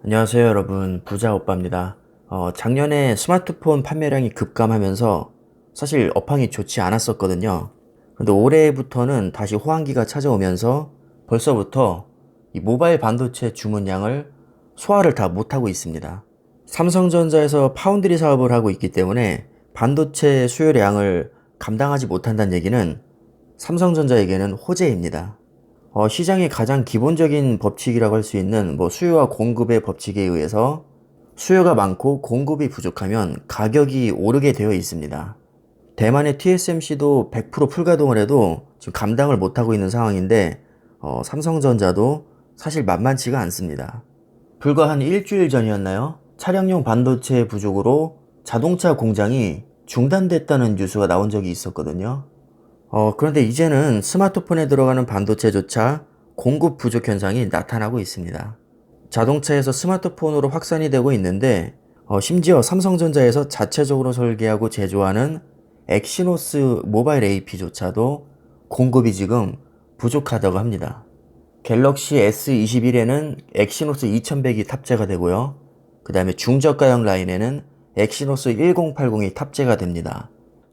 안녕하세요 여러분, 부자오빠입니다. 작년에 스마트폰 판매량이 급감하면서 사실 업황이 좋지 않았었거든요. 근데 올해부터는 다시 호황기가 찾아오면서 벌써부터 이 모바일 반도체 주문량을 소화를 다 못하고 있습니다. 삼성전자에서 파운드리 사업을 하고 있기 때문에 반도체 수요량을 감당하지 못한다는 얘기는 삼성전자에게는 호재입니다. 시장의 가장 기본적인 법칙이라고 할 수 있는 수요와 공급의 법칙에 의해서 수요가 많고 공급이 부족하면 가격이 오르게 되어 있습니다. 대만의 TSMC도 100% 풀가동을 해도 지금 감당을 못하고 있는 상황인데 삼성전자도 사실 만만치가 않습니다. 불과 한 일주일 전이었나요? 차량용 반도체 부족으로 자동차 공장이 중단됐다는 뉴스가 나온 적이 있었거든요. 그런데 이제는 스마트폰에 들어가는 반도체조차 공급 부족 현상이 나타나고 있습니다. 자동차에서 스마트폰으로 확산이 되고 있는데, 심지어 삼성전자에서 자체적으로 설계하고 제조하는 엑시노스 모바일 AP조차도 공급이 지금 부족하다고 합니다. 갤럭시 S21에는 엑시노스 2100이 탑재가 되고요. 그 다음에 중저가형 라인에는 엑시노스 1080이 탑재가 됩니다.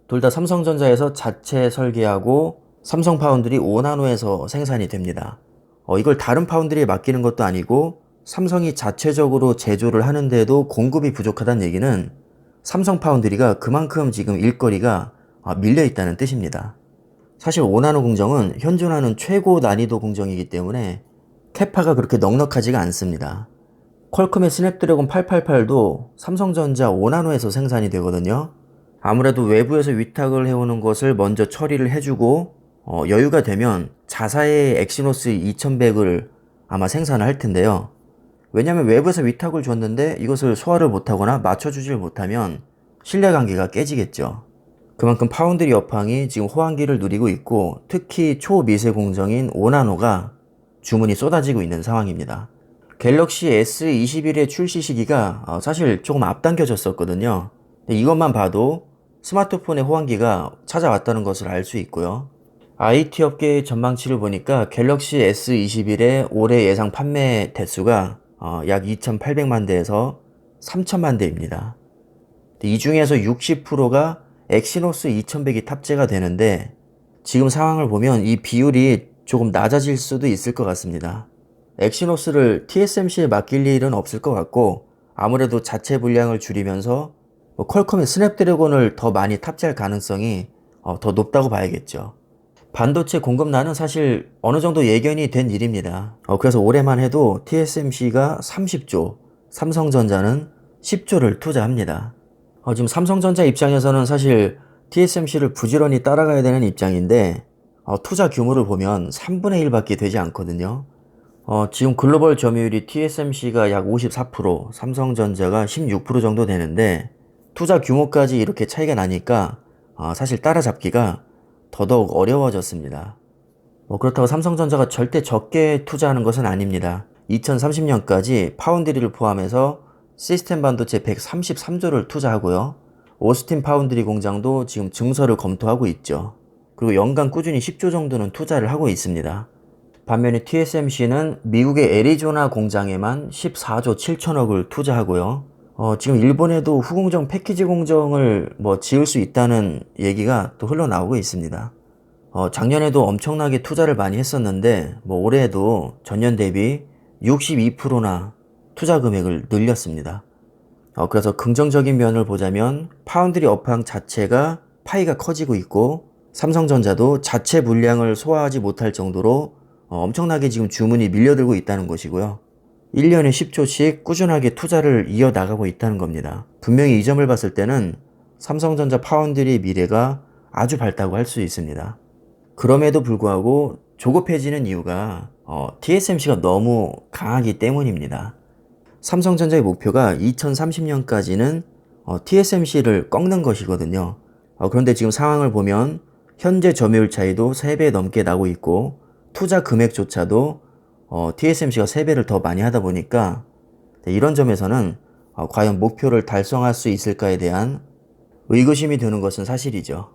둘 다 삼성전자에서 자체 설계하고 삼성 파운드리 5나노에서 생산이 됩니다. 이걸 다른 파운드리에 맡기는 것도 아니고 삼성이 자체적으로 제조를 하는데도 공급이 부족하다는 얘기는 삼성 파운드리가 그만큼 지금 일거리가 밀려 있다는 뜻입니다. 사실 5나노 공정은 현존하는 최고 난이도 공정이기 때문에 캐파가 그렇게 넉넉하지가 않습니다. 퀄컴의 스냅드래곤 888도 삼성전자 5나노에서 생산이 되거든요. 아무래도 외부에서 위탁을 해오는 것을 먼저 처리를 해주고 여유가 되면 자사의 엑시노스 2100을 아마 생산을 할 텐데요. 왜냐하면 외부에서 위탁을 줬는데 이것을 소화를 못하거나 맞춰주질 못하면 신뢰관계가 깨지겠죠. 그만큼 파운드리 업황이 지금 호황기를 누리고 있고 특히 초미세 공정인 5나노가 주문이 쏟아지고 있는 상황입니다. 갤럭시 S21의 출시 시기가 사실 조금 앞당겨졌었거든요. 이것만 봐도 스마트폰의 호황기가 찾아왔다는 것을 알 수 있고요. IT 업계의 전망치를 보니까 갤럭시 S21의 올해 예상 판매 대수가 약 2,800만 대에서 3,000만 대입니다. 이 중에서 60%가 엑시노스 2100이 탑재가 되는데 지금 상황을 보면 이 비율이 조금 낮아질 수도 있을 것 같습니다. 엑시노스를 TSMC에 맡길 일은 없을 것 같고 아무래도 자체 분량을 줄이면서 퀄컴의 스냅드래곤을 더 많이 탑재할 가능성이 더 높다고 봐야겠죠. 반도체 공급난은 사실 어느 정도 예견이 된 일입니다. 그래서 올해만 해도 TSMC가 30조, 삼성전자는 10조를 투자합니다. 지금 삼성전자 입장에서는 사실 TSMC를 부지런히 따라가야 되는 입장인데 투자 규모를 보면 3분의 1밖에 되지 않거든요. 지금 글로벌 점유율이 TSMC가 약 54%, 삼성전자가 16% 정도 되는데 투자 규모까지 이렇게 차이가 나니까 사실 따라잡기가 더더욱 어려워졌습니다. 그렇다고 삼성전자가 절대 적게 투자하는 것은 아닙니다. 2030년까지 파운드리를 포함해서 시스템 반도체 133조를 투자하고요. 오스틴 파운드리 공장도 지금 증설을 검토하고 있죠. 그리고 연간 꾸준히 10조 정도는 투자를 하고 있습니다. 반면에 TSMC는 미국의 애리조나 공장에만 14조 7천억을 투자하고요. 지금 일본에도 후공정 패키지 공정을 지을 수 있다는 얘기가 또 흘러나오고 있습니다. 작년에도 엄청나게 투자를 많이 했었는데 올해에도 전년 대비 62%나 투자 금액을 늘렸습니다. 그래서 긍정적인 면을 보자면 파운드리 업황 자체가 파이가 커지고 있고 삼성전자도 자체 물량을 소화하지 못할 정도로 엄청나게 지금 주문이 밀려들고 있다는 것이고요. 1년에 10조씩 꾸준하게 투자를 이어나가고 있다는 겁니다. 분명히 이 점을 봤을 때는 삼성전자 파운드리의 미래가 아주 밝다고 할 수 있습니다. 그럼에도 불구하고 조급해지는 이유가 TSMC가 너무 강하기 때문입니다. 삼성전자의 목표가 2030년까지는 TSMC를 꺾는 것이거든요. 그런데 지금 상황을 보면 현재 점유율 차이도 3배 넘게 나고 있고 투자 금액조차도 TSMC가 3배를 더 많이 하다 보니까 이런 점에서는 과연 목표를 달성할 수 있을까에 대한 의구심이 드는 것은 사실이죠.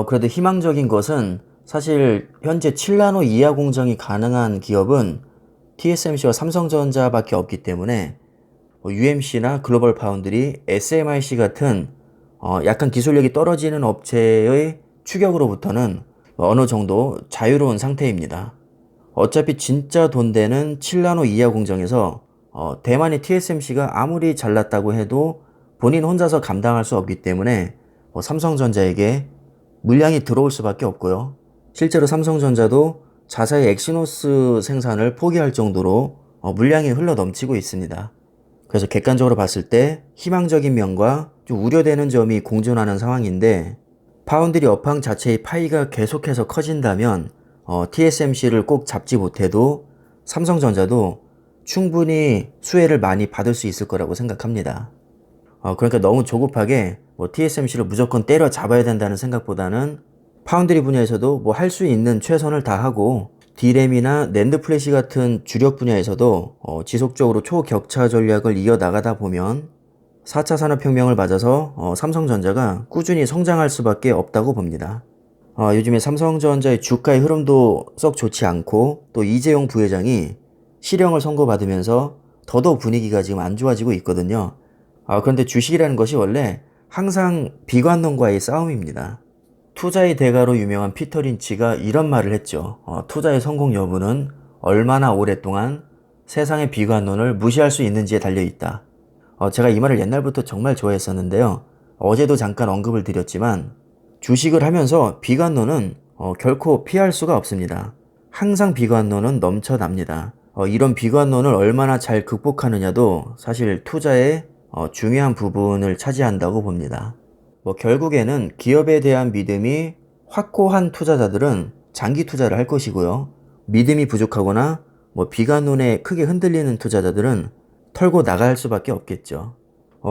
그래도 희망적인 것은 사실 현재 7나노 이하 공정이 가능한 기업은 TSMC와 삼성전자밖에 없기 때문에 UMC나 글로벌 파운드리, SMIC 같은 약간 기술력이 떨어지는 업체의 추격으로부터는 어느 정도 자유로운 상태입니다. 어차피 진짜 돈 되는 7나노 이하 공정에서 대만의 TSMC가 아무리 잘났다고 해도 본인 혼자서 감당할 수 없기 때문에 삼성전자에게 물량이 들어올 수밖에 없고요. 실제로 삼성전자도 자사의 엑시노스 생산을 포기할 정도로 물량이 흘러 넘치고 있습니다. 그래서 객관적으로 봤을 때 희망적인 면과 좀 우려되는 점이 공존하는 상황인데, 파운드리 업황 자체의 파이가 계속해서 커진다면 TSMC를 꼭 잡지 못해도 삼성전자도 충분히 수혜를 많이 받을 수 있을 거라고 생각합니다. 그러니까 너무 조급하게 TSMC를 무조건 때려잡아야 된다는 생각보다는 파운드리 분야에서도 할 수 있는 최선을 다하고, D램이나 낸드 플래시 같은 주력 분야에서도 지속적으로 초격차 전략을 이어나가다 보면 4차 산업혁명을 맞아서 삼성전자가 꾸준히 성장할 수밖에 없다고 봅니다. 요즘에 삼성전자의 주가의 흐름도 썩 좋지 않고, 또 이재용 부회장이 실형을 선고받으면서 더더욱 분위기가 지금 안 좋아지고 있거든요. 그런데 주식이라는 것이 원래 항상 비관론과의 싸움입니다. 투자의 대가로 유명한 피터 린치가 이런 말을 했죠. 투자의 성공 여부는 얼마나 오랫동안 세상의 비관론을 무시할 수 있는지에 달려있다. 제가 이 말을 옛날부터 정말 좋아했었는데요. 어제도 잠깐 언급을 드렸지만 주식을 하면서 비관론은 결코 피할 수가 없습니다. 항상 비관론은 넘쳐납니다. 이런 비관론을 얼마나 잘 극복하느냐도 사실 투자의 중요한 부분을 차지한다고 봅니다. 결국에는 기업에 대한 믿음이 확고한 투자자들은 장기 투자를 할 것이고요. 믿음이 부족하거나 비관론에 크게 흔들리는 투자자들은 털고 나갈 수밖에 없겠죠.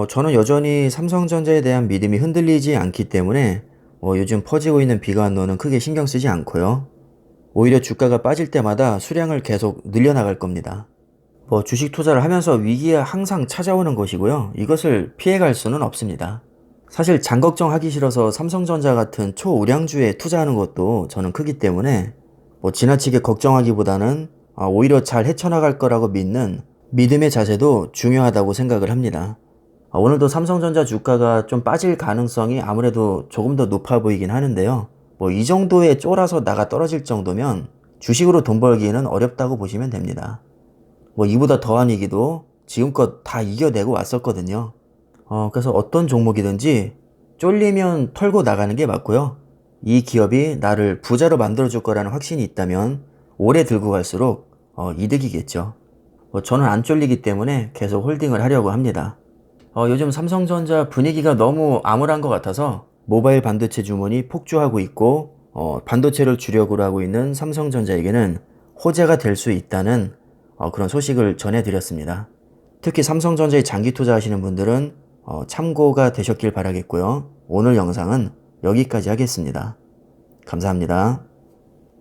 저는 여전히 삼성전자에 대한 믿음이 흔들리지 않기 때문에 요즘 퍼지고 있는 비관론은 크게 신경 쓰지 않고요. 오히려 주가가 빠질 때마다 수량을 계속 늘려나갈 겁니다. 주식 투자를 하면서 위기가 항상 찾아오는 것이고요. 이것을 피해갈 수는 없습니다. 사실 장 걱정하기 싫어서 삼성전자 같은 초우량주에 투자하는 것도 저는 크기 때문에 지나치게 걱정하기보다는 오히려 잘 헤쳐나갈 거라고 믿는 믿음의 자세도 중요하다고 생각을 합니다. 오늘도 삼성전자 주가가 좀 빠질 가능성이 아무래도 조금 더 높아 보이긴 하는데요. 이 정도에 쫄아서 나가 떨어질 정도면 주식으로 돈 벌기는 어렵다고 보시면 됩니다. 이보다 더한 위기도 지금껏 다 이겨내고 왔었거든요. 그래서 어떤 종목이든지 쫄리면 털고 나가는 게 맞고요. 이 기업이 나를 부자로 만들어줄 거라는 확신이 있다면 오래 들고 갈수록 이득이겠죠. 저는 안 쫄리기 때문에 계속 홀딩을 하려고 합니다. 요즘 삼성전자 분위기가 너무 암울한 것 같아서 모바일 반도체 주문이 폭주하고 있고, 반도체를 주력으로 하고 있는 삼성전자에게는 호재가 될 수 있다는 그런 소식을 전해드렸습니다. 특히 삼성전자에 장기 투자하시는 분들은 참고가 되셨길 바라겠고요. 오늘 영상은 여기까지 하겠습니다. 감사합니다.